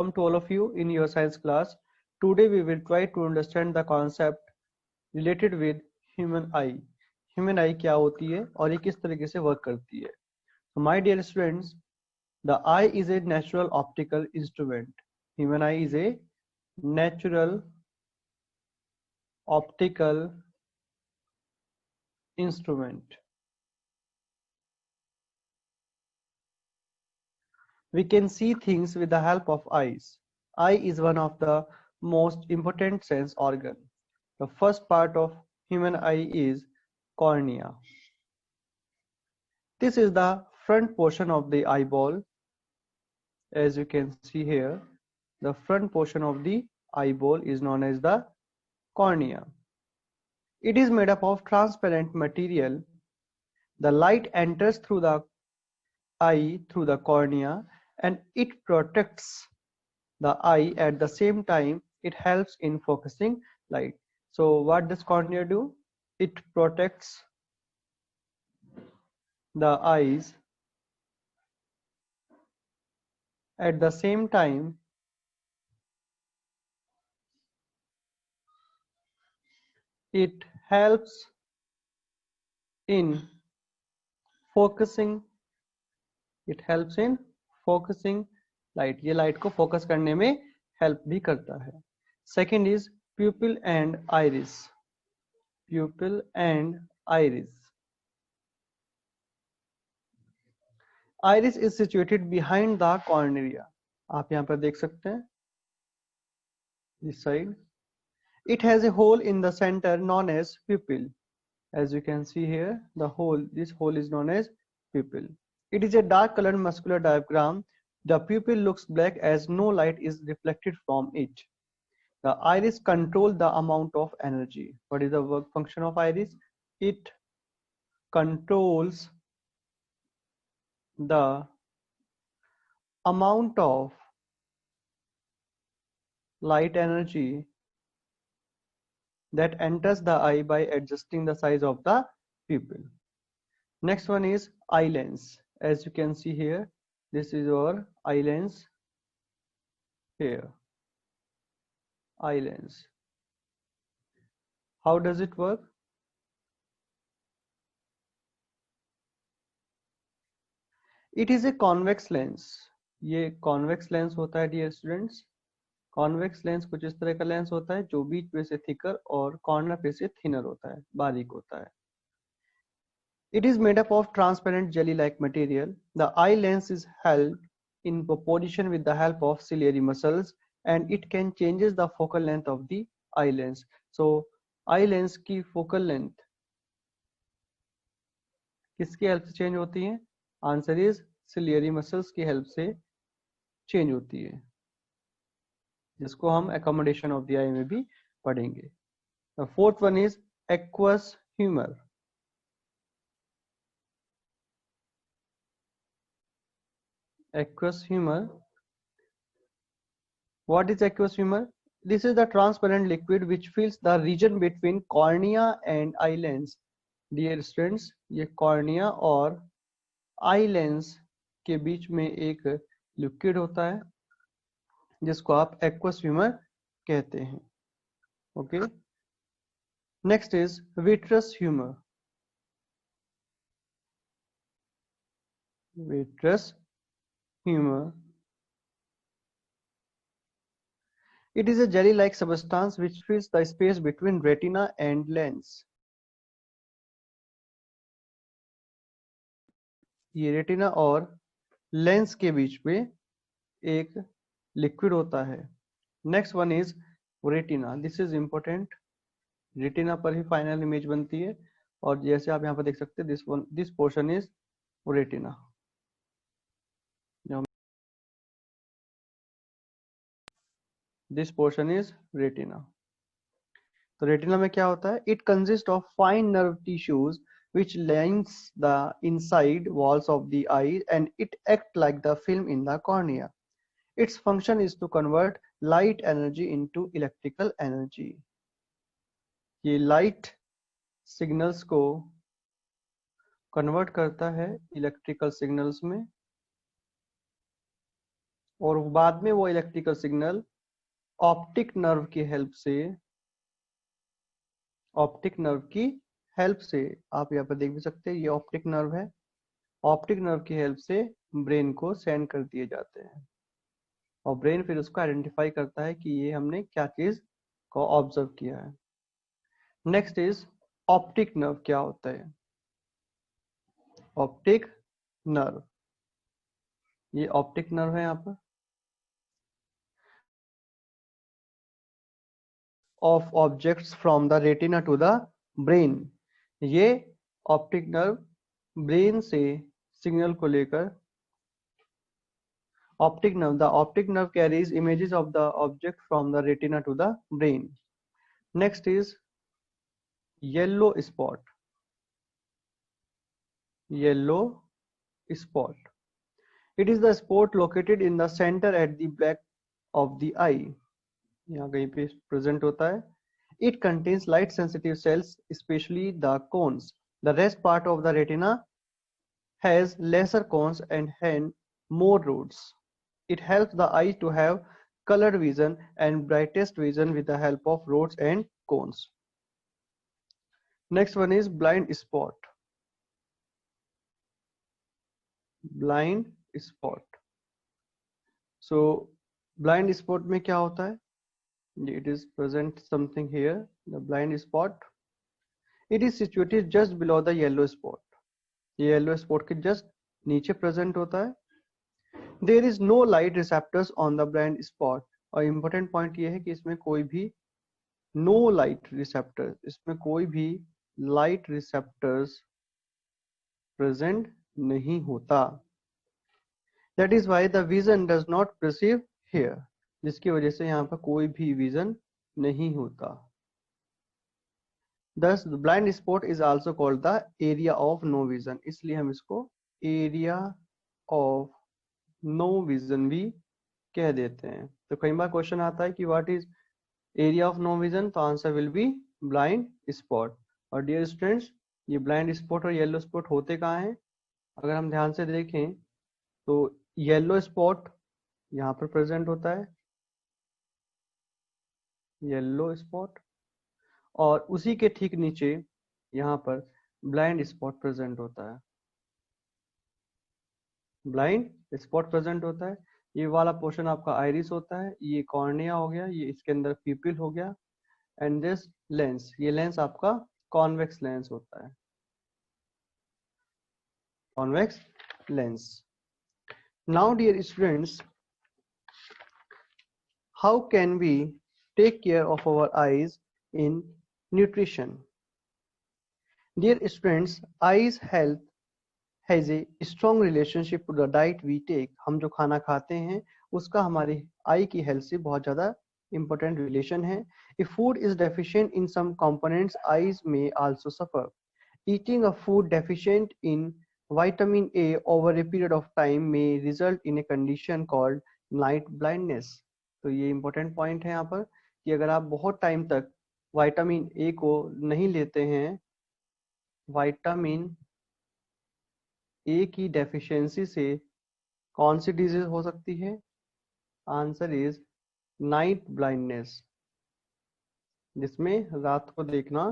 Welcome to all of you in your science class. Today we will try to understand the concept related with human eye. Human eye क्या होती है और ये किस तरीके से वर्क करती है. So my dear students, the eye is a natural optical instrument. Human eye is a natural optical instrument. We can see things with the help of eyes. Eye is one of the most important sense organ. The first part of human eye is cornea. This is the front portion of the eyeball. As you can see here, the front portion of the eyeball is known as the cornea. It is made up of transparent material. The light enters through the eye through the cornea and it protects the eye. At the same time, it helps in focusing light. So what does cornea do? It protects the eyes. At the same time, it helps in focusing. It helps in focusing light. ये light को focus करने में help भी करता है. Second is pupil and iris. Pupil and iris. Iris is situated behind the cornea. आप यहाँ पर देख सकते हैं this side. It has a hole in the center known as pupil. As you can see here, this hole is known as pupil. It is a dark colored muscular diagram. The pupil looks black as no light is reflected from it. The iris controls the amount of energy. What is the work function of iris? It controls the amount of light energy that enters the eye by adjusting the size of the pupil. Next one is eye lens. As you can see here, this is our eye lens. Here, eye lens. How does it work? It is a convex lens. ये convex lens होता है dear students. Convex lens कुछ इस तरह का lens होता है जो बीच में से thicker और कॉर्नर पे से thinner होता है, बारीक होता है. It is made up of transparent jelly-like material. The eye lens is held in position with the help of ciliary muscles and it can changes the focal length of the eye lens. So eye lens की focal length किसकी help से change होती है? Answer is ciliary muscles की help से change होती है, जिसको हम एकोमोडेशन ऑफ द आई में भी पढ़ेंगे. The fourth one is aqueous humour. Aqueous humor. What is aqueous humor? This is the transparent liquid which fills the region between cornea and eye lens. Dear students, ये cornea और eye lens के बीच में एक liquid होता है जिसको आप aqueous humor कहते हैं. Okay. Next is vitreous humor. Vitreous humor. It is a jelly-like substance which fills the space between retina and lens. ये रेटिना और लेंस के बीच में एक लिक्विड होता है. Next one is retina. This is important. Retina पर ही final image बनती है और जैसे आप यहाँ पर देख सकते हैं this portion is retina. This portion is retina. तो रेटिना में क्या होता है? It consist of fine nerve tissues which lines the inside walls of the eye and it acts like the film in the cornea. Its function is to convert light energy into electrical energy. ये light signals को convert करता है electrical signals में और बाद में वो electrical signal optic nerve की हेल्प से आप यहाँ पर देख भी सकते हैं, ये ऑप्टिक नर्व है, ऑप्टिक नर्व की हेल्प से ब्रेन को सेंड कर दिए जाते हैं और ब्रेन फिर उसको आइडेंटिफाई करता है कि ये हमने क्या चीज को ऑब्जर्व किया है। Next is optic nerve. क्या होता है ऑप्टिक नर्व? ये ऑप्टिक नर्व है यहाँ पर of objects from the retina to the brain. ये ऑप्टिक नर्व ब्रेन से सिग्नल को लेकर the optic nerve carries images of the object from the retina to the brain. Next is yellow spot. Yellow spot. It is the spot located in the center at the back of the eye. यहाँ कहीं पे present होता है. It contains light sensitive cells, especially the cones. The rest part of the retina has lesser cones and hence more rods. It helps the eye to have colored vision and brightest vision with the help of rods and cones. Next one is blind spot. Blind spot. So blind spot में क्या होता है? It is present something here. The blind spot. It is situated just below the yellow spot. ये yellow spot के just नीचे present होता है. There is no light receptors on the blind spot. और important point ये है कि इसमें कोई भी no light receptors, इसमें कोई भी light receptors present नहीं होता. That is why the vision does not perceive here. जिसकी वजह से यहाँ पर कोई भी vision नहीं होता. Thus, the blind spot is also called the area of no vision. इसलिए हम इसको area of no vision भी कह देते हैं. तो कई बार क्वेश्चन आता है कि what is area of no vision, तो answer will be blind spot. और डियर स्टूडेंट्स, ये ब्लाइंड स्पॉट और येलो स्पॉट होते कहाँ हैं? अगर हम ध्यान से देखें तो येलो स्पॉट यहाँ पर प्रेजेंट होता है, येलो स्पॉट, और उसी के ठीक नीचे यहाँ पर ब्लाइंड स्पॉट प्रेजेंट होता है. ब्लाइंड स्पॉट प्रेजेंट होता है. ये वाला पोर्शन आपका आइरिस होता है, ये कॉर्निया हो गया, ये इसके अंदर प्यूपिल हो गया, एंड दिस लेंस, ये लेंस आपका कॉन्वेक्स लेंस होता है, convex lens. Now dear students, how can we take care of our eyes in nutrition? Dear students, eyes health has a strong relationship to the diet we take. हम जो खाना खाते हैं उसका हमारी आई की हेल्थ से बहुत ज़्यादा important relation है. If food is deficient in some components, eyes may also suffer. Eating a food deficient in vitamin A over a period of time may result in a condition called night blindness. तो ये important point है यहाँ पर कि अगर आप बहुत time तक विटामिन ए को नहीं लेते हैं, विटामिन ए की डेफिशिएंसी से कौन सी डिजीज हो सकती है? आंसर इज नाइट ब्लाइंडनेस, जिसमें रात को देखना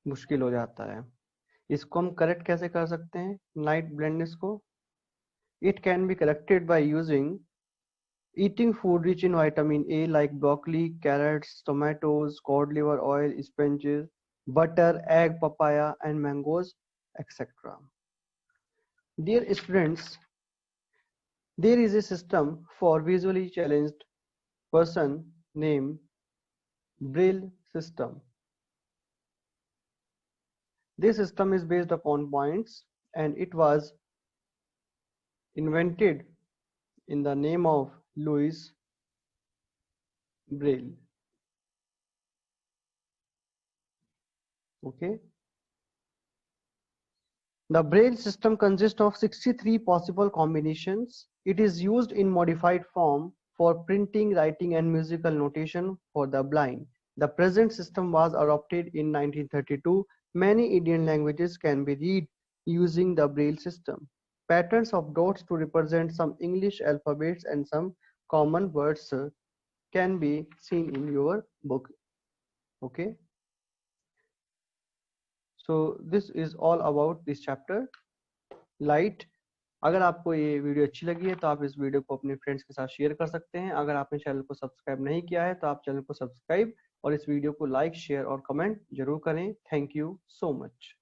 मुश्किल हो जाता है. इसको हम करेक्ट कैसे कर सकते हैं नाइट ब्लाइंडनेस को? It can be corrected by using eating food rich in vitamin A like broccoli, carrots, tomatoes, cod liver oil, spinach, butter, egg, papaya and mangoes, etc. Dear students, there is a system for visually challenged person named Braille system. This system is based upon points and it was invented in the name of Louis Braille. Okay. The Braille system consists of 63 possible combinations. It is used in modified form for printing, writing, and musical notation for the blind. The present system was adopted in 1932. Many Indian languages can be read using the Braille system. patterns of dots to represent some English alphabets and some common words can be seen in your book. Okay, so this is all about this chapter, light. अगर आपको ये video अच्छी लगी है तो आप इस video को अपने फ्रेंड्स के साथ शेयर कर सकते हैं। अगर आपने चैनल को सब्सक्राइब नहीं किया है तो आप चैनल को सब्सक्राइब और इस वीडियो को लाइक, शेयर और कमेंट जरूर करें। Thank you so much.